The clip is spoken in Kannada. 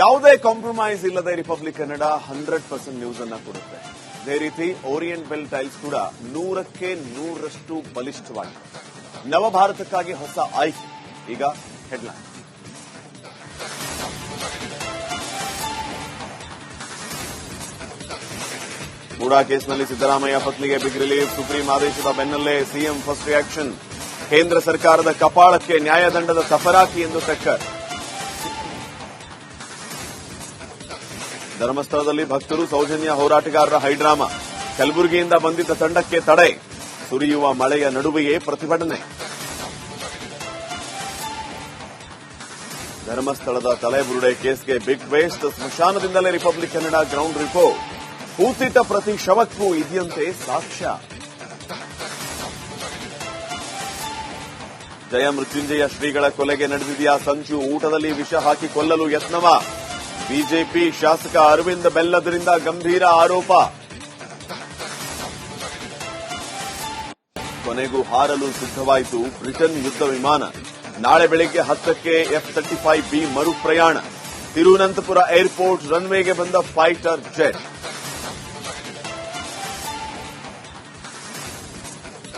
ಯಾವುದೇ ಕಾಂಪ್ರಮೈಸ್ ಇಲ್ಲದೆ ರಿಪಬ್ಲಿಕ್ ಕನ್ನಡ 100% ನ್ಯೂಸ್ ಅನ್ನ ಕೊಡುತ್ತೆ. ಅದೇ ರೀತಿ ಓರಿಯೆಂಟ್ ಬೆಲ್ ಟೈಲ್ಸ್ ಕೂಡ 100ಕ್ಕೆ 100ರಷ್ಟು ಬಲಿಷ್ಠವಾಗಿದೆ. ನವಭಾರತಕ್ಕಾಗಿ ಹೊಸ ಆಯ್ಕೆ. ಈಗ ಹೆಡ್ಲೈನ್. ಮೂಡಾ ಕೇಸ್ನಲ್ಲಿ ಸಿದ್ದರಾಮಯ್ಯ ಪತ್ನಿಗೆ ಬಿಗ್ ರಿಲೀಫ್. ಸುಪ್ರೀಂ ಆದೇಶದ ಬೆನ್ನಲ್ಲೇ ಸಿಎಂ ಫಸ್ಟ್ ರಿಯಾಕ್ಷನ್. ಕೇಂದ್ರ ಸರ್ಕಾರದ ಕಪಾಳಕ್ಕೆ ನ್ಯಾಯದಂಡದ ತಫರಾಕಿ ಎಂದು ಟಕ್ಕರ್. ಧರ್ಮಸ್ಥಳದಲ್ಲಿ ಭಕ್ತರು ಸೌಜನ್ಯ ಹೋರಾಟಗಾರರ ಹೈಡ್ರಾಮಾ. ಕಲಬುರಗಿಯಿಂದ ಬಂದಿದ್ದ ತಂಡಕ್ಕೆ ತಡೆ. ಸುರಿಯುವ ಮಳೆಯ ನಡುವೆಯೇ ಪ್ರತಿಭಟನೆ. ಧರ್ಮಸ್ಥಳದ ತಲೆಬುರುಡೆ ಕೇಸ್ಗೆ ಬಿಗ್ ಟ್ವಿಸ್ಟ್. ಸ್ಮಶಾನದಿಂದಲೇ ರಿಪಬ್ಲಿಕ್ ಕನ್ನಡ ಗ್ರೌಂಡ್ ರಿಪೋರ್ಟ್. ಹೂತಿಟ್ಟ ಪ್ರತಿ ಶವಕ್ಕೂ ಇದೆಯಂತೆ ಸಾಕ್ಷ್ಯ. ಜಯ ಮೃತ್ಯುಂಜಯ ಶ್ರೀಗಳ ಕೊಲೆಗೆ ನಡೆದಿದೆಯಾ ಸಂಚು? ಊಟದಲ್ಲಿ ವಿಷ ಹಾಕಿ ಕೊಲ್ಲಲು ಯತ್ನವ? ಬಿಜೆಪಿ ಶಾಸಕ ಅರವಿಂದ್ ಬೆಲ್ಲದರಿಂದ ಗಂಭೀರ ಆರೋಪ. ಕೊನೆಗೂ ಹಾರಲು ಸಿದ್ಧವಾಯಿತು ಬ್ರಿಟನ್ ಯುದ್ಧ ವಿಮಾನ. ನಾಳೆ ಬೆಳಗ್ಗೆ 10ಕ್ಕೆ F-35B ಮರು ಪ್ರಯಾಣ. ತಿರುವನಂತಪುರ ಏರ್ಪೋರ್ಟ್ ರನ್ವೇಗೆ ಬಂದ ಫೈಟರ್ ಜೆಟ್.